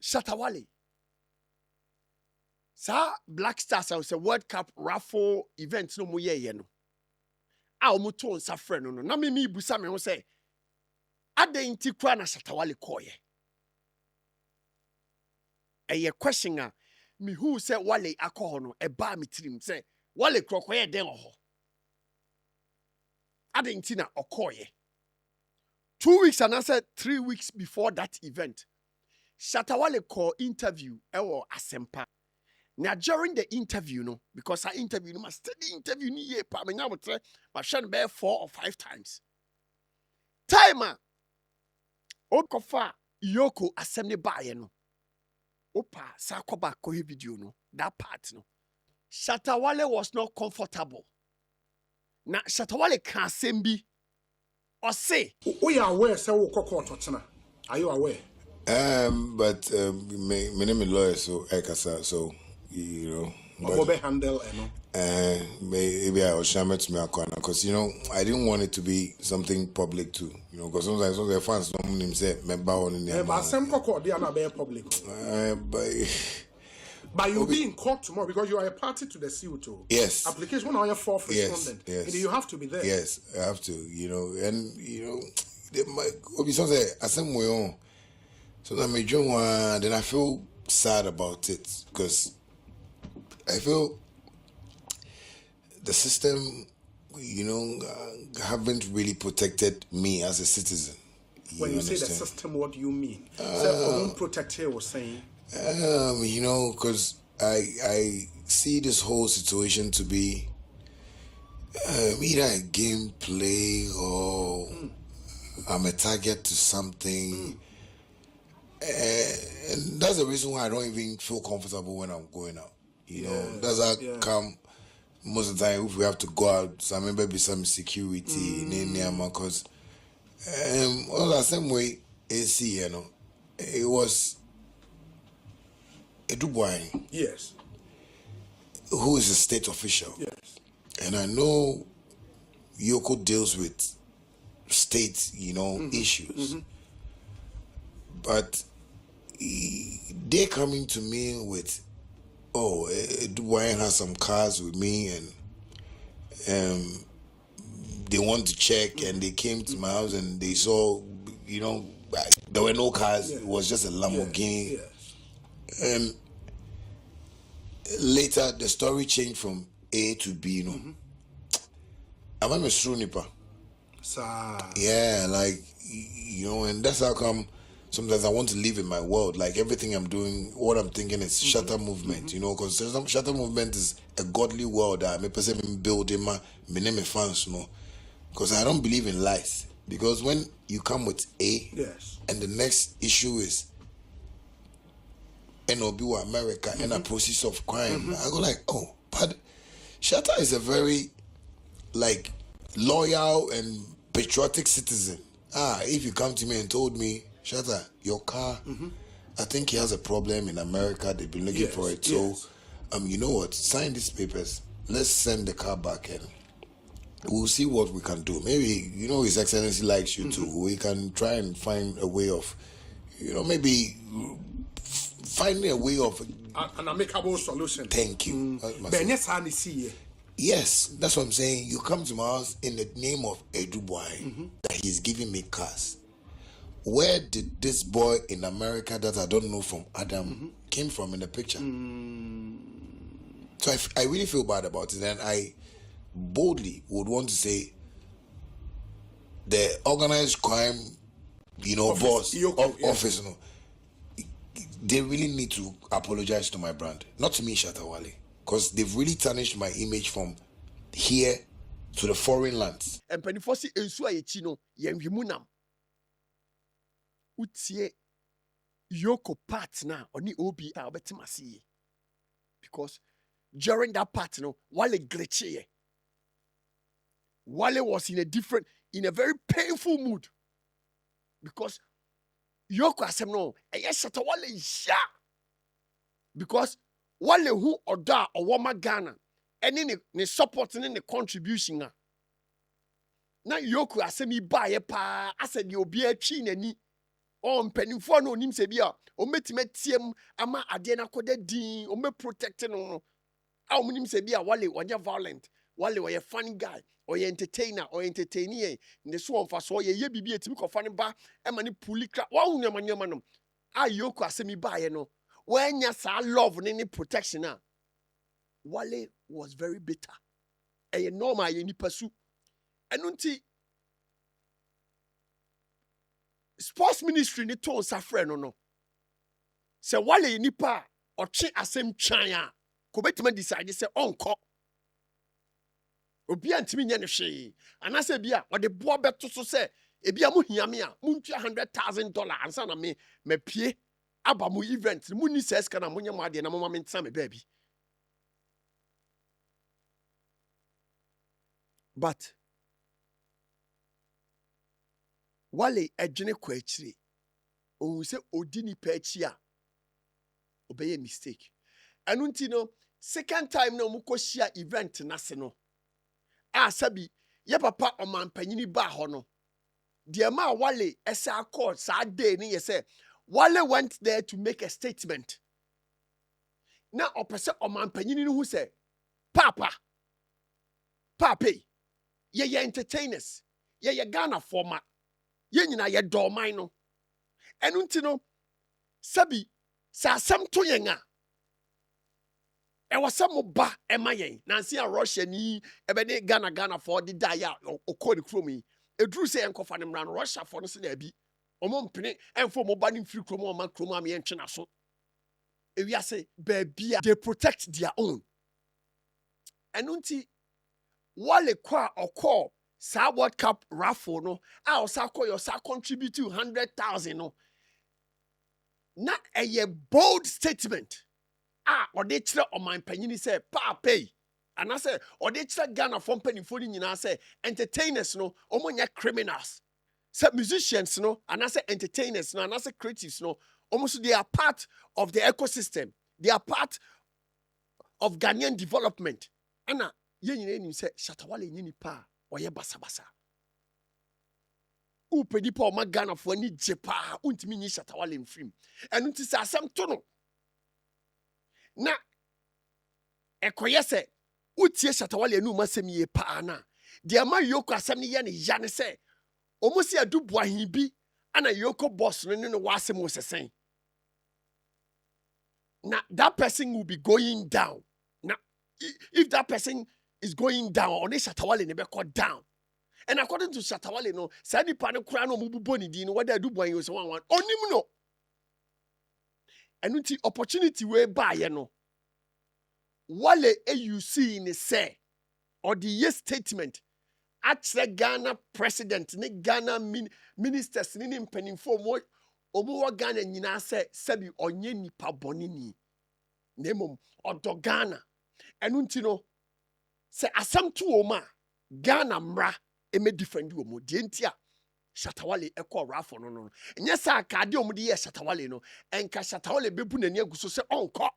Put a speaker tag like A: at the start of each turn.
A: SHATTAWALE. Sa Black Stars was a World Cup raffle event no mo ye no. A o mo to nsa frɛ no no. Na me busa me ho say adan ti kwa na SHATTAWALE koye. Eye question a me who say Wale akɔ no e ba me tirim say Wale krokoye den ho. Adan ti na okoye. 2 weeks and I said 3 weeks before that event, SHATTAWALE call interview ewo asempa. Now during the interview, no, because I interview no, must study interview ni ye pa me nya wotre, but shan be 4 or 5 times. Timer. Okofa Yoko assembly baye no. Opa sa koba ko video no. That part no. SHATTAWALE was not comfortable. Now SHATTAWALE can sembi or say.
B: We are aware, say we court. Are you aware?
C: But my name is lawyer, so so you know.
B: But handle,
C: maybe I was shamed to me because I didn't want it to be something public too. Because sometimes the fans don't say member on in there.
B: But some court they are not very public. But you'll be in court tomorrow because you are a party to the suit.
C: Yes.
B: Application on your fourth respondent.
C: Yes.
B: You have to be there.
C: Yes, I have to. And they might be something I same way on. So then I feel sad about it because I feel the system, haven't really protected me as a citizen.
B: When you say the system, what do you mean? So, protect here was saying.
C: Because I see this whole situation to be either a gameplay or I'm a target to something. And that's the reason why I don't even feel comfortable when I'm going out. That's how come most of the time if we have to go out, so maybe some security in because all the same way AC, it was a DuBois.
B: Yes.
C: Who is a state official.
B: Yes.
C: And I know Yoko deals with state, issues. But they're coming to me with, DuBois has some cars with me and they want to check and they came to my house and they saw, there were no cars. It was just a Lamborghini. And later the story changed from A to B, I'm a Srunipa. Yeah, and that's how come sometimes I want to live in my world. Like everything I'm doing, what I'm thinking is Shatta movement, because Shatta movement is a godly world that I'm a person building my name fans, because I don't believe in lies. Because when you come with A, and the next issue is NOB or America and a process of crime, I go like, but Shatta is a very loyal and patriotic citizen. If you come to me and told me, Shatta, your car, I think he has a problem in America. They've been looking for it. So, you know what? Sign these papers. Let's send the car back and we'll see what we can do. Maybe, His Excellency likes you too. We can try and find a way of, maybe finding a way of
B: an amicable solution.
C: Thank you. Yes, that's what I'm saying. You come to my house in the name of Edu Boy that he's giving me cars. Where did this boy in America that I don't know from Adam came from in the picture? So I really feel bad about it, and I boldly would want to say the organized crime, office, they really need to apologize to my brand, not to me, SHATTAWALE, because they've really tarnished my image from here to the foreign lands.
A: And Penifosi Ensua Yechino, Yengimunam. Utie Yoko part now, only Obi Albetimasi. Because during that part, Wale glitchy. Wale was in a very painful mood. Because Yoko asem no, SHATTAWALE ya. Because Wale who oda or wama Ghana, and in the support and in the contribution. Now Yoko asem I buy pa, I said you'll be a chin any. mpanimfoɔ no onim sɛ bi a ɔmɛtumi atiem ama adeɛ no akɔda din ɔmɛ no a ɔmonim sɛ bi a Wale ɔnyɛ violent Wale ɔyɛ funny guy ɔyɛ entertainer ɔyɛ entertaining yɛn ne so ɔmfa so ɔyɛ bibi etimi kɔfa ne ba ɛma ne puli kra wɔn nneɛma no a Yoko asɛm baayɛ no wɔanya saa love ne protection a Wale was very bitter ɛyɛ normal yɛ nipa su ɛno nti sports ministry ne to nsa frɛ no sɛ Wale yɛ nipa a ɔtwe asɛm twan a kɔbɛtumi decide sɛ ɔnkɔ obi antimi nyɛ ne hwee anasɛ bi a ɔde boa bɛto so sɛ ebi a mo hia me a montua $100,000 ansa na me mapie aba mo event mo ni sɛ sika na mo nyɛ mo ade na mo ma me ntena me baabi but Wale adwene kɔ akyire ohun sɛ odi nipa akyi a obɛyɛ mistake ɛno nti no second time na ɔmo kɔhyia event n'ase no a sabi yɛ papa ɔmampanyini ba hɔ no deɛ ma Wale ɛsɛ akɔ saa day ne yɛ sɛ Wale went there to make a statement na ɔpɛ sɛ ɔmampanyini no hu sɛ papa yɛyɛ entertainers yɛyɛ Ghana forma yɛn nyinaa yɛ dɔɔman no ɛno nti no sabi sɛ asɛm to yɛn a ɛwɔ sɛ mo ba ɛma yɛn nansi a Russia ni ɛbɛde Ghana for de die a ɔkɔ ne kurom yi eduru sɛ yɛn kɔfa ne mmara no Russia for no sɛ na bi ɔmo mpene ɛmfo mo ba ne mfiri kurom ɔma kurom am yɛn twena so ewiase baabi a they protect their own ɛno nti Wale kɔ a ɔkɔ saa world cup raffle no a ɔsa kɔ yɛ ɔsa contribute 100,000 no na ɛyɛ bold statement ɔde kyerɛ ɔmampanyini sɛ paapei anasɛ ɔde kyerɛ Ghana for mpanimfoɔ no nyinaa sɛ entertainers no ɔmo nyɛ criminals sɛ musicians no anasɛ entertainers no anasɛ creatives no ɔmo so they are part of the ecosystem they are part of Ghanaian development ɛna yɛn nyinaa nim sɛ Shatawale nyɛ nipa a ɔyɛ basabasa wopɛ nipa ɔma Ghanafoɔ ani gye paa wontumi nyi Shatawale mfirim ɛno nti sɛ asɛm to no na ekoye se utie Shatawale anu masɛm yie paa na de ama Yoko asɛm ne yɛ ne ya ne sɛ omusi adubu ahin bi ana Yoko boss no ne no wasɛm wo sesen na that person will be going down na if that person is going down on Shatawale ne bɛkɔ down and according to Shatawale no saa nipa ne kura no mububo ne din no wada adubu ahin so wan onim no ɛno nti opportunity we baayɛ no Wale AUC ne say or the yes statement akyerɛ Ghana president ne Ghana ministers ne mpanimfo mo omo Ghana nyinaa sɛ sɛbi ɔnyɛ nipa bɔne ni na mmom ɔdɔ Ghana ɛno nti no sɛ asɛm to wɔ ma Ghana mmra eme defend wɔ mo die nti a Shatawale ɛkɔ raffle no nyɛ sɛ akade ɔmo de yɛ Shatawale no ɛnka Shatawale bebu n'ani agu so sɛ ɔnkɔ